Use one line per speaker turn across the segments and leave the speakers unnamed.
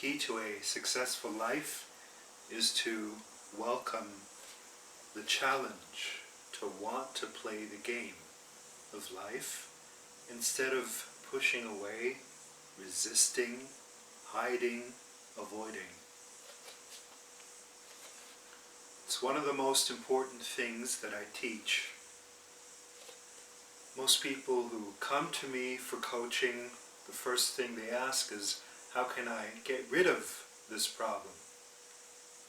key to a successful life is to welcome the challenge, to want to play the game of life instead of pushing away, resisting, hiding, avoiding. It's one of the most important things that I teach. Most people who come to me for coaching, the first thing they ask is, how can I get rid of this problem?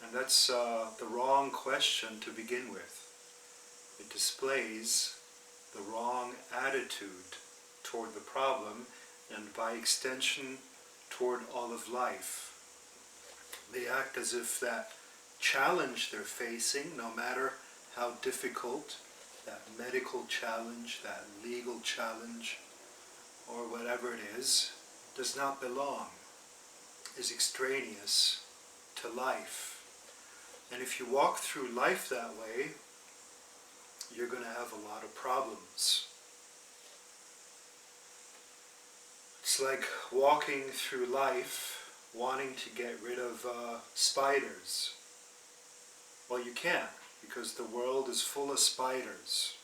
And that's the wrong question to begin with. It displays the wrong attitude toward the problem and by extension toward all of life. They act as if that challenge they're facing, no matter how difficult, that medical challenge, that legal challenge, or whatever it is, does not belong, is extraneous to life. And if you walk through life that way, you're going to have a lot of problems. It's like walking through life wanting to get rid of spiders. Well, you can't, because the world is full of spiders.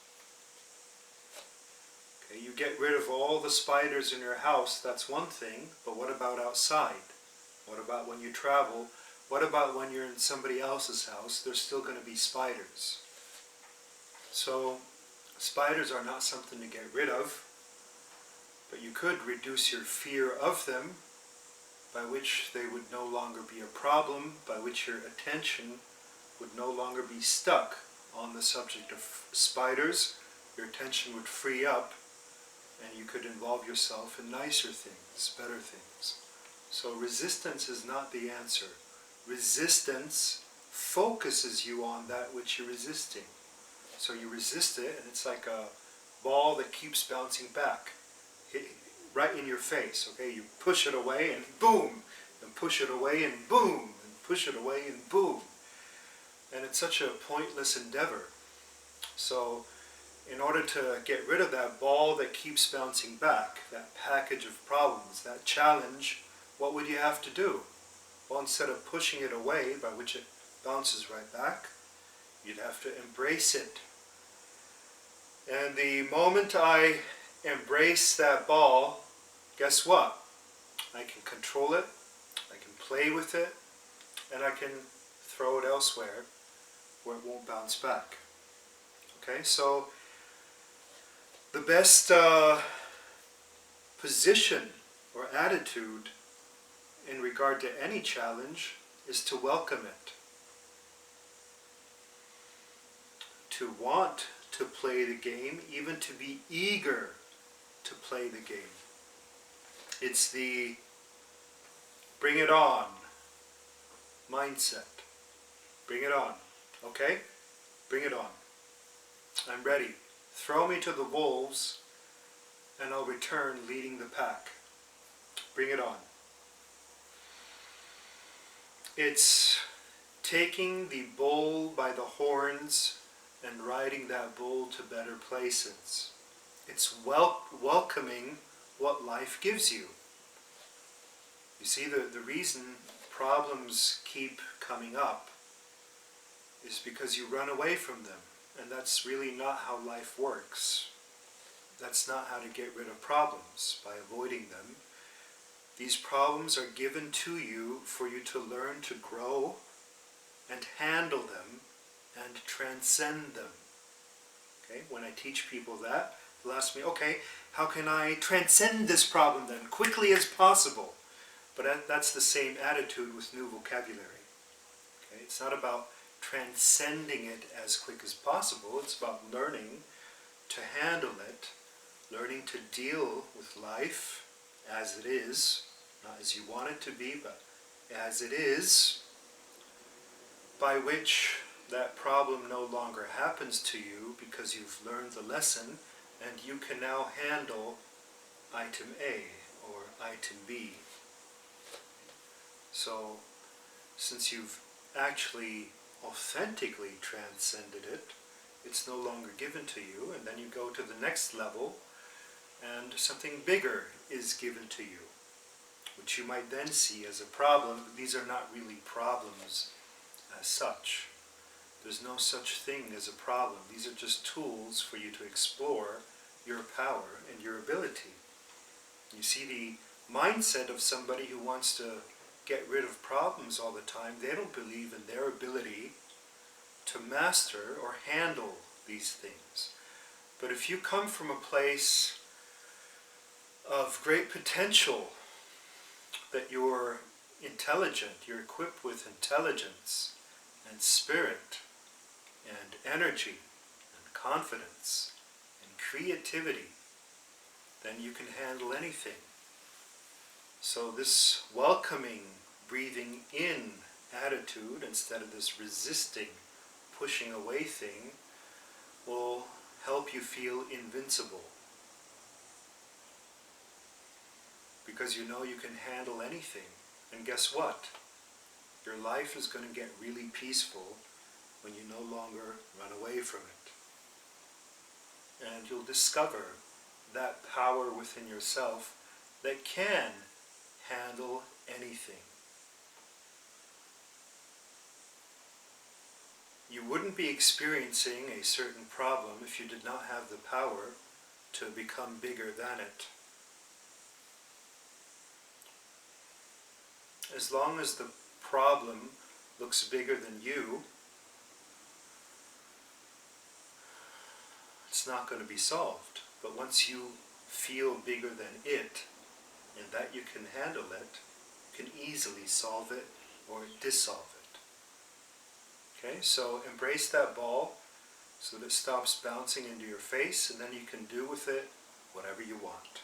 Okay, you get rid of all the spiders in your house, that's one thing, but what about outside? What about when you travel? What about when you're in somebody else's house? There's still going to be spiders. So, spiders are not something to get rid of, but you could reduce your fear of them, by which they would no longer be a problem, by which your attention would no longer be stuck on the subject of spiders. Your attention would free up, and you could involve yourself in nicer things, better things. So resistance is not the answer. Resistance focuses you on that which you're resisting. So you resist it, and it's like a ball that keeps bouncing back, right in your face. Okay, you push it away, and boom, and push it away, and boom, and push it away, and boom. And it's such a pointless endeavor. So, in order to get rid of that ball that keeps bouncing back, that package of problems, that challenge, what would you have to do? Well, instead of pushing it away, by which it bounces right back, you'd have to embrace it. And the moment I embrace that ball, guess what? I can control it, I can play with it, and I can throw it elsewhere where it won't bounce back. Okay, so the best position or attitude in regard to any challenge is to welcome it. To want to play the game, even to be eager to play the game. It's the bring it on mindset. Bring it on. Okay? Bring it on. I'm ready. Throw me to the wolves and I'll return leading the pack. Bring it on. It's taking the bull by the horns and riding that bull to better places. It's welcoming what life gives you. You see, the reason problems keep coming up is because you run away from them. And that's really not how life works. That's not how to get rid of problems, by avoiding them. These problems are given to you for you to learn to grow and handle them and transcend them. Okay? When I teach people that, they'll ask me, okay, how can I transcend this problem then, quickly as possible? But that's the same attitude with new vocabulary. Okay? It's not about transcending it as quick as possible. It's about learning to handle it, learning to deal with life as it is, not as you want it to be, but as it is, by which that problem no longer happens to you because you've learned the lesson and you can now handle item A or item B. So, since you've actually authentically transcended it, it's no longer given to you, and then you go to the next level and something bigger is given to you, which you might then see as a problem. These are not really problems as such. There's no such thing as a problem. These are just tools for you to explore your power and your ability. You see the mindset of somebody who wants to get rid of problems all the time. They don't believe in their ability to master or handle these things. But if you come from a place of great potential, that you're intelligent, you're equipped with intelligence and spirit and energy and confidence and creativity, then you can handle anything. So this welcoming, breathing in attitude instead of this resisting, pushing away thing will help you feel invincible. Because you know you can handle anything. And guess what? Your life is going to get really peaceful when you no longer run away from it. And you'll discover that power within yourself that can handle anything. You wouldn't be experiencing a certain problem if you did not have the power to become bigger than it. As long as the problem looks bigger than you, it's not going to be solved. But once you feel bigger than it, and that you can handle it, you can easily solve it or dissolve it. Okay, so embrace that ball so that it stops bouncing into your face, and then you can do with it whatever you want.